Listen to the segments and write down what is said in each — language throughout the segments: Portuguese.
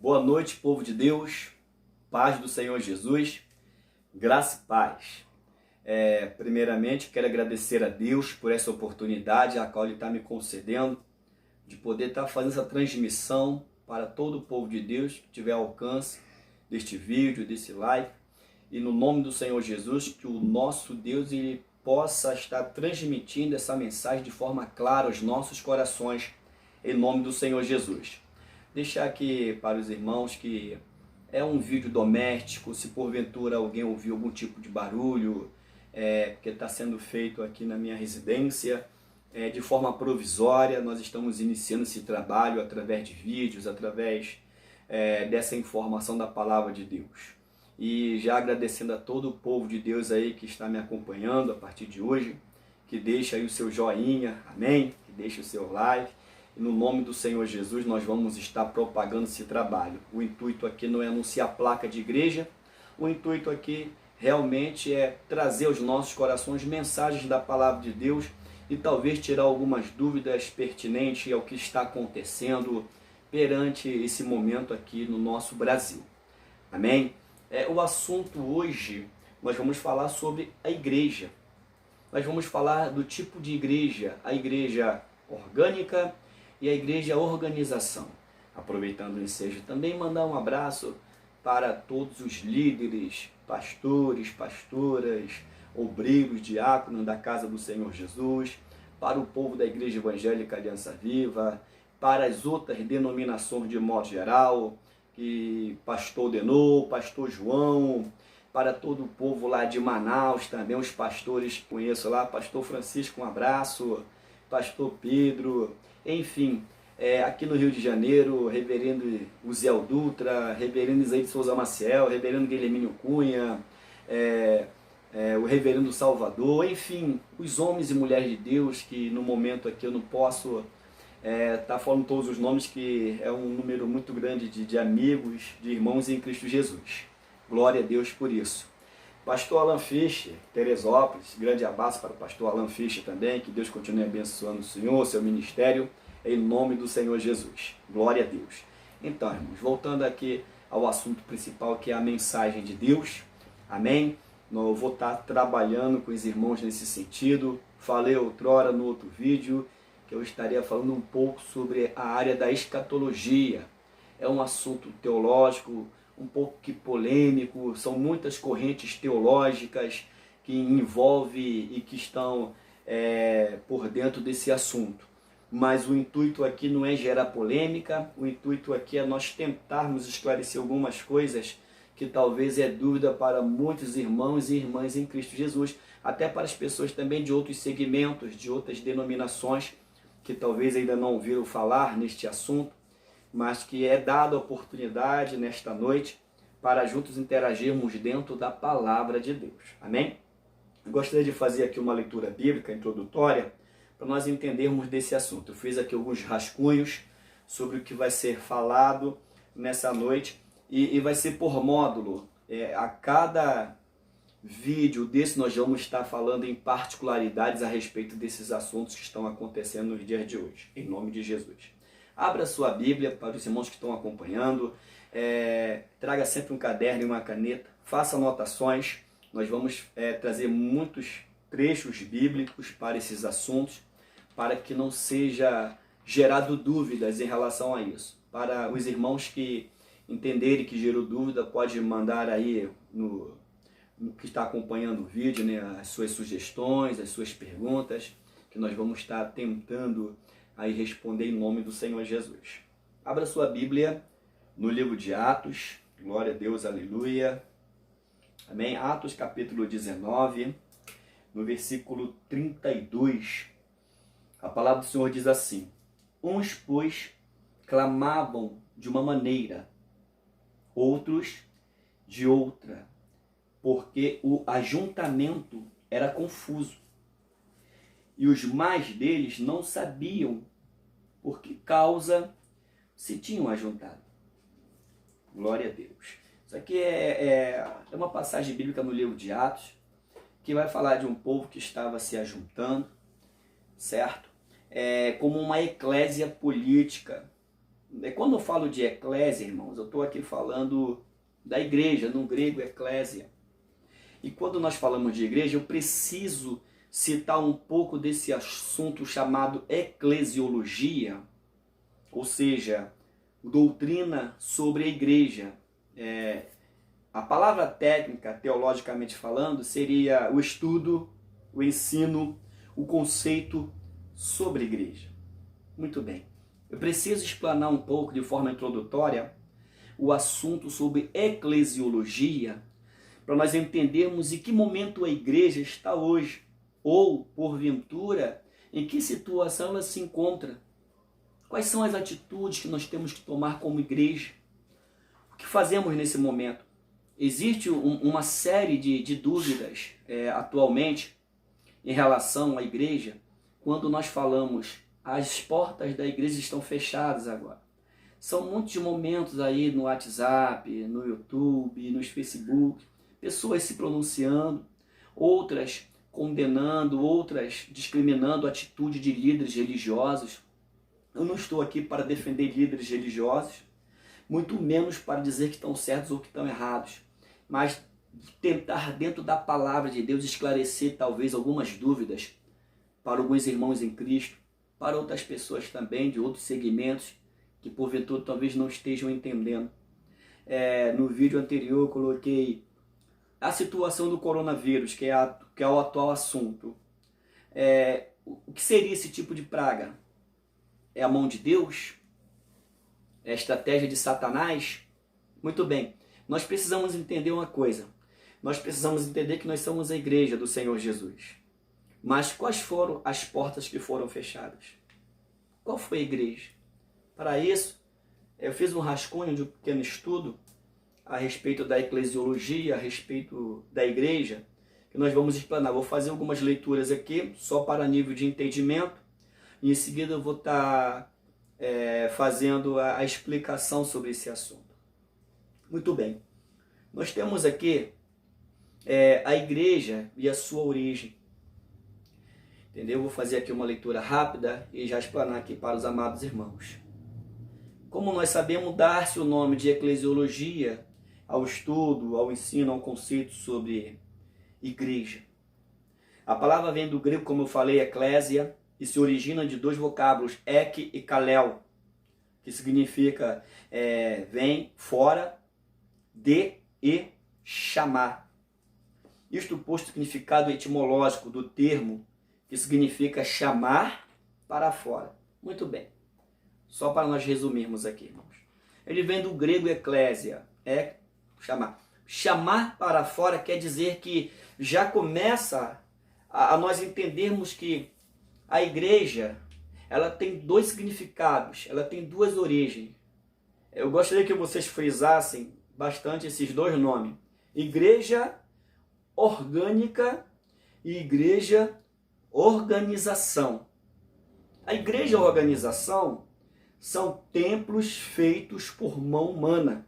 Boa noite, povo de Deus, paz do Senhor Jesus, graça e paz. Primeiramente, quero agradecer a Deus por essa oportunidade a qual Ele está me concedendo de poder estar fazendo essa transmissão para todo o povo de Deus que tiver alcance deste vídeo, desse live. E no nome do Senhor Jesus, que o nosso Deus Ele possa estar transmitindo essa mensagem de forma clara aos nossos corações, em nome do Senhor Jesus. Deixar aqui para os irmãos que é um vídeo doméstico, se porventura alguém ouviu algum tipo de barulho, porque está sendo feito aqui na minha residência, de forma provisória. Nós estamos iniciando esse trabalho através de vídeos, através dessa informação da palavra de Deus. E já agradecendo a todo o povo de Deus aí que está me acompanhando a partir de hoje, que deixa aí o seu joinha, amém? Que deixa o seu like. E no nome do Senhor Jesus nós vamos estar propagando esse trabalho. O intuito aqui não é anunciar placa de igreja, o intuito aqui realmente é trazer aos nossos corações mensagens da palavra de Deus e talvez tirar algumas dúvidas pertinentes ao que está acontecendo perante esse momento aqui no nosso Brasil. Amém? O assunto hoje, nós vamos falar sobre a igreja. Nós vamos falar do tipo de igreja, a igreja orgânica e a igreja organização. Aproveitando o ensejo, também mandar um abraço para todos os líderes, pastores, pastoras, obreiros, diáconos da casa do Senhor Jesus, para o povo da Igreja Evangélica Aliança Viva, para as outras denominações de modo geral, que pastor Denô, pastor João, para todo o povo lá de Manaus, também os pastores que conheço lá, pastor Francisco, um abraço, pastor Pedro, enfim, aqui no Rio de Janeiro, reverendo Uziel Dutra, reverendo Isaí de Souza Maciel, reverendo Guilhermínio Cunha, o reverendo Salvador, enfim, os homens e mulheres de Deus, que no momento aqui eu não posso tá falando todos os nomes, que é um número muito grande de amigos, de irmãos em Cristo Jesus. Glória a Deus por isso. Pastor Alan Fischer, Teresópolis, grande abraço para o pastor Alan Fischer também, que Deus continue abençoando o senhor, seu ministério, em nome do Senhor Jesus. Glória a Deus. Então, irmãos, voltando aqui ao assunto principal, que é a mensagem de Deus. Amém? Eu vou estar trabalhando com os irmãos nesse sentido. Falei outrora no outro vídeo que eu estaria falando um pouco sobre a área da escatologia. É um assunto teológico, um pouco que polêmico, são muitas correntes teológicas que envolvem e que estão por dentro desse assunto. Mas o intuito aqui não é gerar polêmica, o intuito aqui é nós tentarmos esclarecer algumas coisas que talvez é dúvida para muitos irmãos e irmãs em Cristo Jesus, até para as pessoas também de outros segmentos, de outras denominações, que talvez ainda não ouviram falar neste assunto, mas que é dada a oportunidade nesta noite para juntos interagirmos dentro da palavra de Deus. Amém? Eu gostaria de fazer aqui uma leitura bíblica introdutória para nós entendermos desse assunto. Eu fiz aqui alguns rascunhos sobre o que vai ser falado nessa noite e vai ser por módulo. A cada vídeo desse nós vamos estar falando em particularidades a respeito desses assuntos que estão acontecendo nos dias de hoje, em nome de Jesus. Abra sua Bíblia para os irmãos que estão acompanhando, traga sempre um caderno e uma caneta, faça anotações. Nós vamos trazer muitos trechos bíblicos para esses assuntos, para que não seja gerado dúvidas em relação a isso. Para os irmãos que entenderem que gerou dúvida, pode mandar aí no que está acompanhando o vídeo, né, as suas sugestões, as suas perguntas, que nós vamos estar tentando aí responder em nome do Senhor Jesus. Abra sua Bíblia no livro de Atos, glória a Deus, aleluia, amém? Atos capítulo 19, no versículo 32, a palavra do Senhor diz assim: uns, pois, clamavam de uma maneira, outros de outra, porque o ajuntamento era confuso, e os mais deles não sabiam por que causa se tinham ajuntado. Glória a Deus. Isso aqui é uma passagem bíblica no livro de Atos, que vai falar de um povo que estava se ajuntando, certo? Como uma eclésia política, Quando eu falo de eclésia, irmãos, eu estou aqui falando da igreja, no grego eclésia. E quando nós falamos de igreja, eu preciso citar um pouco desse assunto chamado eclesiologia, ou seja, doutrina sobre a igreja. A palavra técnica, teologicamente falando, seria o estudo, o ensino, o conceito sobre a igreja. Muito bem. Eu preciso explanar um pouco, de forma introdutória, o assunto sobre eclesiologia, para nós entendermos em que momento a igreja está hoje, ou, porventura, em que situação ela se encontra. Quais são as atitudes que nós temos que tomar como igreja? O que fazemos nesse momento? Existe uma série de dúvidas atualmente em relação à igreja, quando nós falamos as portas da igreja estão fechadas agora. São muitos momentos aí no WhatsApp, no YouTube, no Facebook, pessoas se pronunciando, outras condenando, outras discriminando a atitude de líderes religiosos. Eu não estou aqui para defender líderes religiosos, muito menos para dizer que estão certos ou que estão errados, mas tentar dentro da palavra de Deus esclarecer talvez algumas dúvidas para alguns irmãos em Cristo, para outras pessoas também de outros segmentos que porventura talvez não estejam entendendo. No vídeo anterior eu coloquei a situação do coronavírus, que é o atual assunto. O que seria esse tipo de praga? É a mão de Deus? É a estratégia de Satanás? Muito bem, nós precisamos entender uma coisa. Nós precisamos entender que nós somos a igreja do Senhor Jesus. Mas quais foram as portas que foram fechadas? Qual foi a igreja? Para isso, eu fiz um rascunho de um pequeno estudo a respeito da eclesiologia, a respeito da igreja, que nós vamos explanar. Vou fazer algumas leituras aqui, só para nível de entendimento, e em seguida eu vou estar fazendo a explicação sobre esse assunto. Muito bem. Nós temos aqui a igreja e a sua origem. Entendeu? Vou fazer aqui uma leitura rápida e já explanar aqui para os amados irmãos. Como nós sabemos, dar-se o nome de eclesiologia ao estudo, ao ensino, ao conceito sobre igreja. A palavra vem do grego, como eu falei, eclésia, e se origina de dois vocábulos, ek e kalel, que significa vem, fora, de e chamar. Isto posto o significado etimológico do termo, que significa chamar para fora. Muito bem. Só para nós resumirmos aqui, irmãos. Ele vem do grego eclésia, chamar. Chamar para fora quer dizer que já começa a nós entendermos que a igreja, ela tem dois significados, ela tem duas origens. Eu gostaria que vocês frisassem bastante esses dois nomes. Igreja orgânica e igreja organização. A igreja organização são templos feitos por mão humana.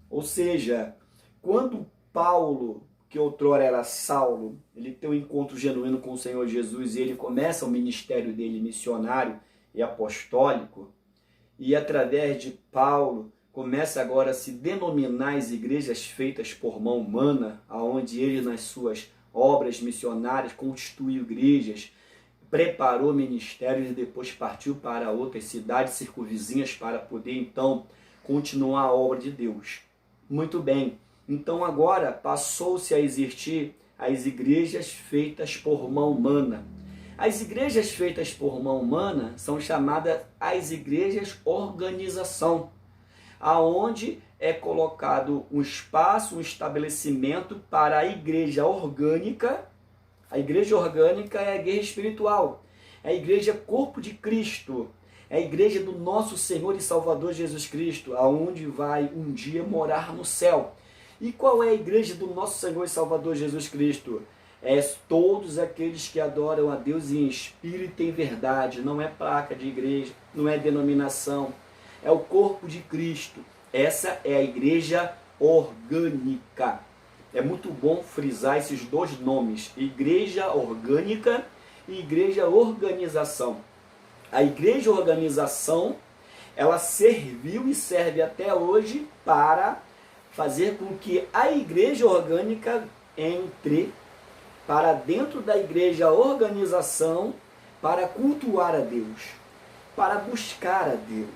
Ou seja, quando Paulo, que outrora era Saulo, ele tem um encontro genuíno com o Senhor Jesus e ele começa o ministério dele missionário e apostólico, e através de Paulo começa agora a se denominar as igrejas feitas por mão humana, aonde ele nas suas obras missionárias constituiu igrejas, preparou ministérios e depois partiu para outras cidades circunvizinhas para poder então continuar a obra de Deus. Muito bem, então agora passou-se a existir as igrejas feitas por mão humana. As igrejas feitas por mão humana são chamadas as igrejas organização, aonde é colocado um espaço, um estabelecimento para a igreja orgânica. A igreja orgânica é a igreja espiritual, é a igreja corpo de Cristo, é a igreja do nosso Senhor e Salvador Jesus Cristo, aonde vai um dia morar no céu. E qual é a igreja do nosso Senhor e Salvador Jesus Cristo? É todos aqueles que adoram a Deus em espírito e em verdade. Não é placa de igreja, não é denominação, é o corpo de Cristo. Essa é a igreja orgânica. É muito bom frisar esses dois nomes, igreja orgânica e igreja organização. A igreja organização ela serviu e serve até hoje para fazer com que a igreja orgânica entre para dentro da igreja organização para cultuar a Deus, para buscar a Deus.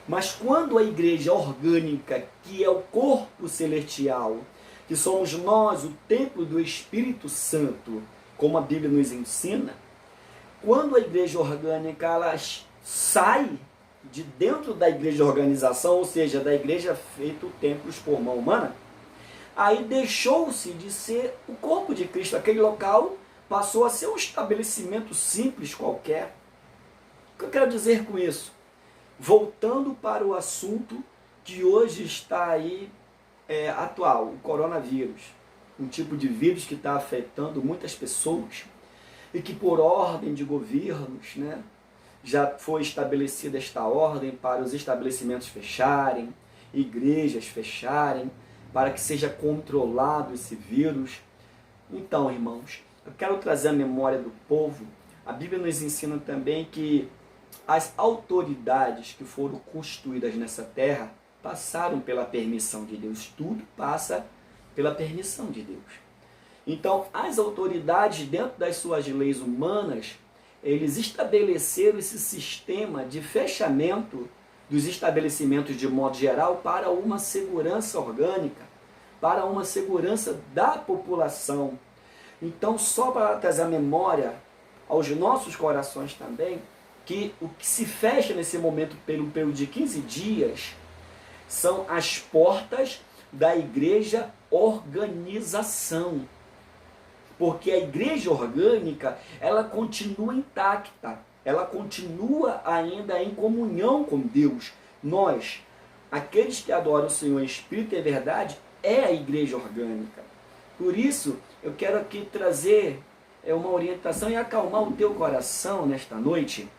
Mas quando a igreja orgânica, que é o corpo celestial, que somos nós, o templo do Espírito Santo, como a Bíblia nos ensina, quando a igreja orgânica ela sai de dentro da igreja organização, ou seja, da igreja feita templos por mão humana, aí deixou-se de ser o corpo de Cristo. Aquele local passou a ser um estabelecimento simples qualquer. O que eu quero dizer com isso? Voltando para o assunto que hoje está aí atual, o coronavírus. Um tipo de vírus que está afetando muitas pessoas e que por ordem de governos, né, já foi estabelecida esta ordem para os estabelecimentos fecharem, igrejas fecharem, para que seja controlado esse vírus. Então, irmãos, eu quero trazer a memória do povo. A Bíblia nos ensina também que as autoridades que foram constituídas nessa terra passaram pela permissão de Deus. Tudo passa pela permissão de Deus. Então, as autoridades, dentro das suas leis humanas, eles estabeleceram esse sistema de fechamento dos estabelecimentos de modo geral para uma segurança orgânica, para uma segurança da população. Então, só para trazer a memória aos nossos corações também, que o que se fecha nesse momento pelo período de 15 dias são as portas da igreja organização. Porque a igreja orgânica, ela continua intacta, ela continua ainda em comunhão com Deus. Nós, aqueles que adoram o Senhor em Espírito e verdade, é a igreja orgânica. Por isso, eu quero aqui trazer uma orientação e acalmar o teu coração nesta noite,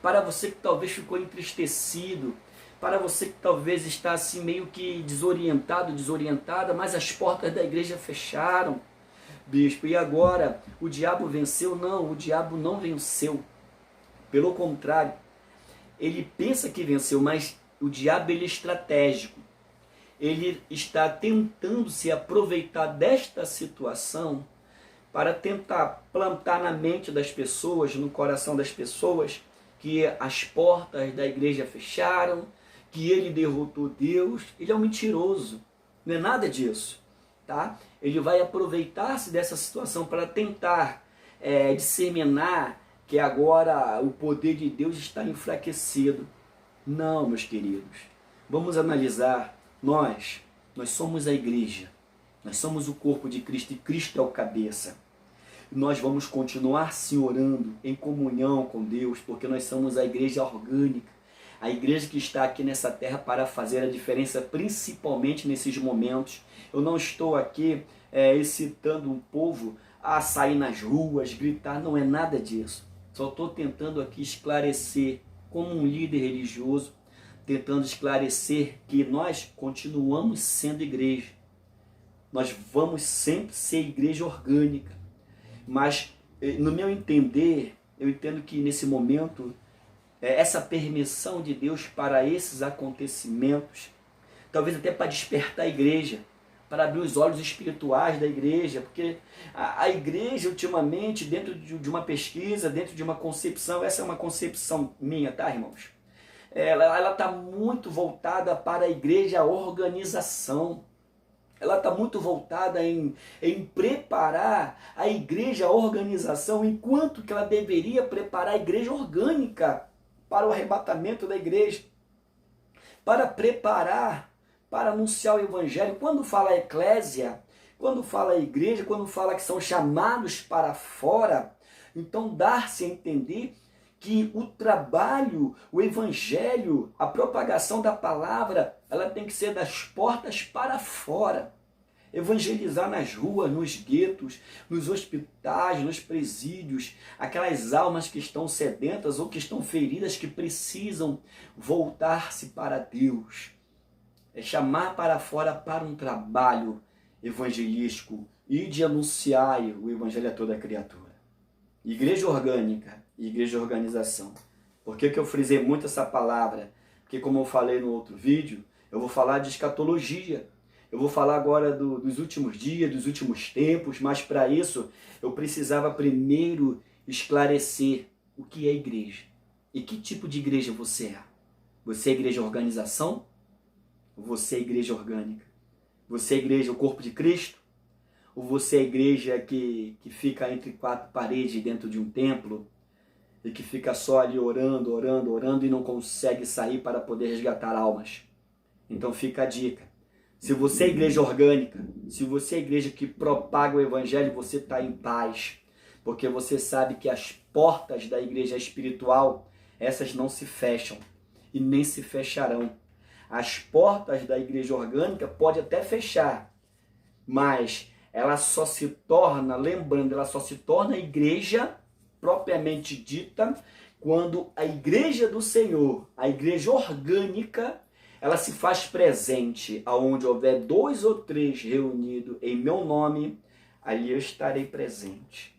para você que talvez ficou entristecido, para você que talvez está assim meio que desorientado, desorientada, mas as portas da igreja fecharam. Bispo, e agora o diabo venceu? Não, o diabo não venceu. Pelo contrário, ele pensa que venceu, mas o diabo ele é estratégico. Ele está tentando se aproveitar desta situação para tentar plantar na mente das pessoas, no coração das pessoas, que as portas da igreja fecharam, que ele derrotou Deus. Ele é um mentiroso, não é nada disso. Tá? Ele vai aproveitar-se dessa situação para tentar disseminar que agora o poder de Deus está enfraquecido. Não, meus queridos. Vamos analisar. Nós somos a igreja. Nós somos o corpo de Cristo e Cristo é o cabeça. Nós vamos continuar se orando em comunhão com Deus, porque nós somos a igreja orgânica. A igreja que está aqui nessa terra para fazer a diferença, principalmente nesses momentos. Eu não estou aqui excitando o povo a sair nas ruas, gritar, não é nada disso. Só estou tentando aqui esclarecer, como um líder religioso, tentando esclarecer que nós continuamos sendo igreja. Nós vamos sempre ser igreja orgânica. Mas, no meu entender, eu entendo que nesse momento, essa permissão de Deus para esses acontecimentos, talvez até para despertar a igreja, para abrir os olhos espirituais da igreja, porque a igreja ultimamente, dentro de uma pesquisa, dentro de uma concepção, essa é uma concepção minha, tá, irmãos? Ela está muito voltada para a igreja organização. Ela está muito voltada em preparar a igreja organização, enquanto que ela deveria preparar a igreja orgânica para o arrebatamento da igreja, para preparar, para anunciar o evangelho. Quando fala eclésia, quando fala igreja, quando fala que são chamados para fora, então dar-se a entender que o trabalho, o evangelho, a propagação da palavra, ela tem que ser das portas para fora. Evangelizar nas ruas, nos guetos, nos hospitais, nos presídios, aquelas almas que estão sedentas ou que estão feridas, que precisam voltar-se para Deus. É chamar para fora para um trabalho evangelístico e de anunciar o evangelho a toda a criatura. Igreja orgânica e igreja organização. Por que eu frisei muito essa palavra? porque como eu falei no outro vídeo, eu vou falar de escatologia. Eu vou falar agora dos últimos dias, dos últimos tempos, mas para isso eu precisava primeiro esclarecer o que é igreja. E que tipo de igreja você é? Você é igreja organização? Ou você é igreja orgânica? Você é igreja o corpo de Cristo? Ou você é igreja que fica entre quatro paredes dentro de um templo e que fica só ali orando, orando, orando e não consegue sair para poder resgatar almas? Então fica a dica. Se você é igreja orgânica, se você é igreja que propaga o evangelho, você está em paz. Porque você sabe que as portas da igreja espiritual, essas não se fecham e nem se fecharão. As portas da igreja orgânica pode até fechar, mas ela só se torna, lembrando, ela só se torna igreja propriamente dita quando a igreja do Senhor, a igreja orgânica, ela se faz presente aonde houver 2 ou 3 reunidos em meu nome, ali eu estarei presente.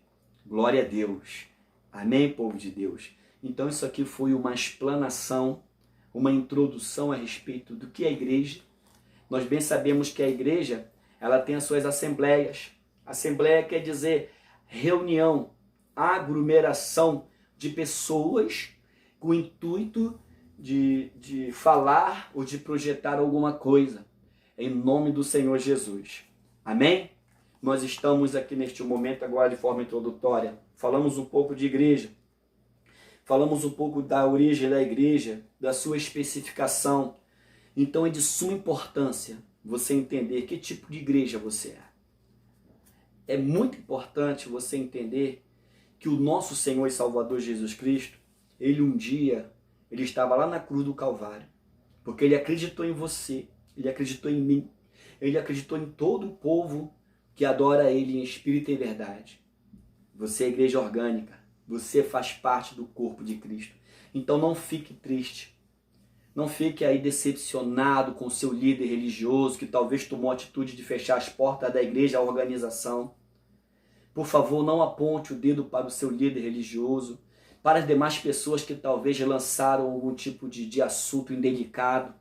Glória a Deus. Amém, povo de Deus? Então isso aqui foi uma explanação, uma introdução a respeito do que é a igreja. Nós bem sabemos que a igreja, ela tem as suas assembleias. Assembleia quer dizer reunião, aglomeração de pessoas com o intuito de falar ou de projetar alguma coisa, em nome do Senhor Jesus. Amém? Nós estamos aqui neste momento agora de forma introdutória. Falamos um pouco de igreja. Falamos um pouco da origem da igreja, da sua especificação. Então é de suma importância você entender que tipo de igreja você é. É muito importante você entender que o nosso Senhor e Salvador Jesus Cristo, ele um dia, ele estava lá na cruz do Calvário, porque ele acreditou em você, ele acreditou em mim, ele acreditou em todo o povo que adora ele em espírito e em verdade. Você é igreja orgânica, você faz parte do corpo de Cristo. Então não fique triste, não fique aí decepcionado com o seu líder religioso que talvez tomou a atitude de fechar as portas da igreja, a organização. Por favor, não aponte o dedo para o seu líder religioso, para as demais pessoas que talvez lançaram algum tipo de assunto indelicado.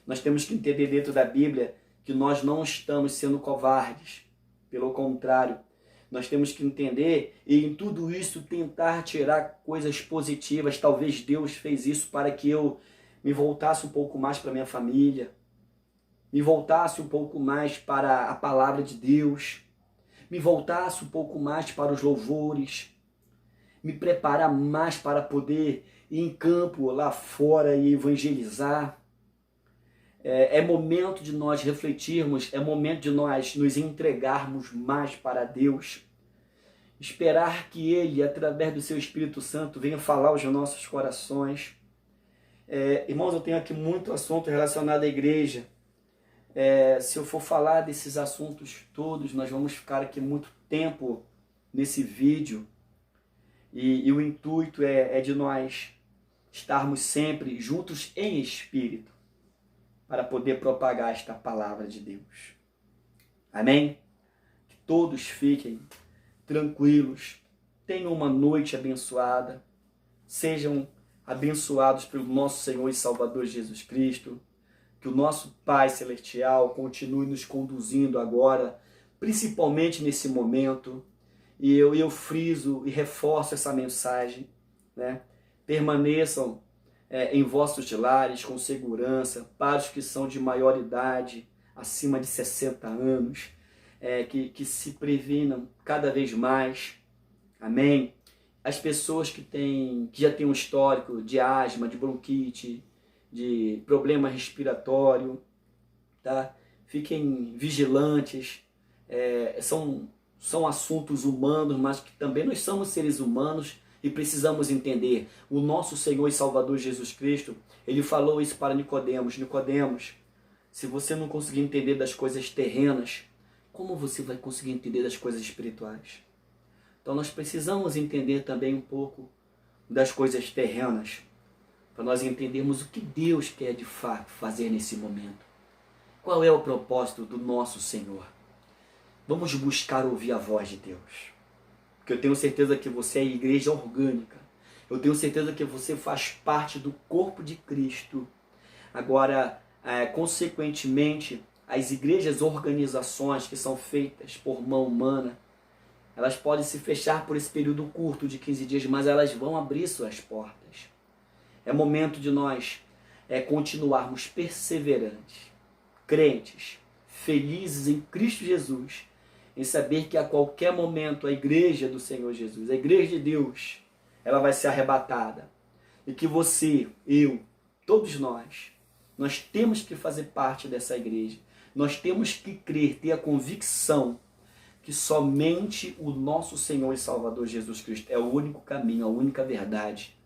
Nós temos que entender dentro da Bíblia que nós não estamos sendo covardes. Pelo contrário, nós temos que entender e em tudo isso tentar tirar coisas positivas. Talvez Deus fez isso para que eu me voltasse um pouco mais para minha família, me voltasse um pouco mais para a palavra de Deus, me voltasse um pouco mais para os louvores, me preparar mais para poder ir em campo lá fora e evangelizar. É momento de nós refletirmos, é momento de nós nos entregarmos mais para Deus. Esperar que Ele, através do seu Espírito Santo, venha falar aos nossos corações. Irmãos, eu tenho aqui muito assunto relacionado à igreja. Se eu for falar desses assuntos todos, nós vamos ficar aqui muito tempo nesse vídeo. E o intuito é de nós estarmos sempre juntos em espírito, para poder propagar esta palavra de Deus. Amém? Que todos fiquem tranquilos, tenham uma noite abençoada, sejam abençoados pelo nosso Senhor e Salvador Jesus Cristo, que o nosso Pai Celestial continue nos conduzindo agora, principalmente nesse momento, e eu friso e reforço essa mensagem, né? Permaneçam em vossos lares com segurança, para os que são de maior idade, acima de 60 anos, que se previnam cada vez mais. Amém? As pessoas que já têm um histórico de asma, de bronquite, de problema respiratório, tá? Fiquem vigilantes. São assuntos humanos, mas que também nós somos seres humanos e precisamos entender. O nosso Senhor e Salvador Jesus Cristo, ele falou isso para Nicodemos. Nicodemos, se você não conseguir entender das coisas terrenas, como você vai conseguir entender das coisas espirituais? Então nós precisamos entender também um pouco das coisas terrenas, para nós entendermos o que Deus quer de fato fazer nesse momento. Qual é o propósito do nosso Senhor? Vamos buscar ouvir a voz de Deus. Porque eu tenho certeza que você é igreja orgânica, Eu tenho certeza que você faz parte do corpo de Cristo. Agora, consequentemente, as igrejas, organizações que são feitas por mão humana, elas podem se fechar por esse período curto de 15 dias, mas elas vão abrir suas portas. É momento de nós continuarmos perseverantes, crentes, felizes em Cristo Jesus, em saber que a qualquer momento a igreja do Senhor Jesus, a igreja de Deus, ela vai ser arrebatada. E que você, eu, todos nós temos que fazer parte dessa igreja. Nós temos que crer, ter a convicção que somente o nosso Senhor e Salvador Jesus Cristo é o único caminho, a única verdade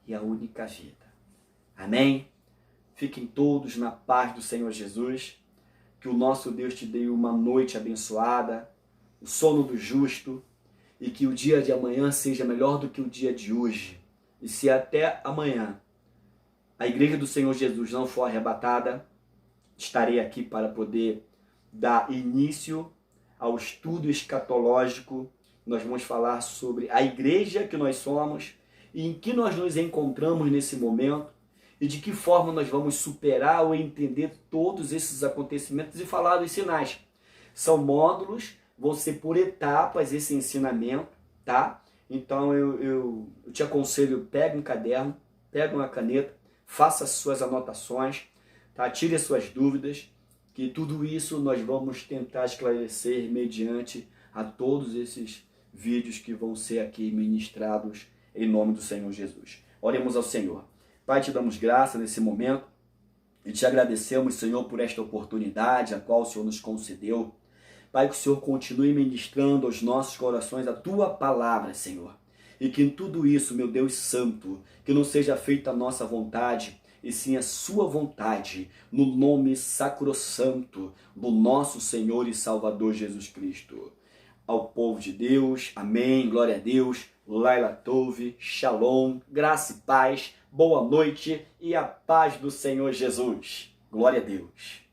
e a única vida. Amém? Fiquem todos na paz do Senhor Jesus. Que o nosso Deus te dê uma noite abençoada, o sono do justo, e que o dia de amanhã seja melhor do que o dia de hoje. E se até amanhã a igreja do Senhor Jesus não for arrebatada, estarei aqui para poder dar início ao estudo escatológico. Nós vamos falar sobre a igreja que nós somos e em que nós nos encontramos nesse momento e de que forma nós vamos superar ou entender todos esses acontecimentos e falar dos sinais. São módulos, vão ser por etapas esse ensinamento, tá? Então eu te aconselho, pega um caderno, pega uma caneta, faça as suas anotações, tá? Tire as suas dúvidas, que tudo isso nós vamos tentar esclarecer mediante a todos esses vídeos que vão ser aqui ministrados em nome do Senhor Jesus. Oremos ao Senhor. Pai, te damos graça nesse momento e te agradecemos, Senhor, por esta oportunidade a qual o Senhor nos concedeu. Pai, que o Senhor continue ministrando aos nossos corações a Tua palavra, Senhor. E que em tudo isso, meu Deus Santo, que não seja feita a nossa vontade, e sim a Sua vontade, no nome sacrossanto do nosso Senhor e Salvador Jesus Cristo. Ao povo de Deus, amém, glória a Deus, Laila Tove, Shalom, graça e paz, boa noite e a paz do Senhor Jesus. Glória a Deus.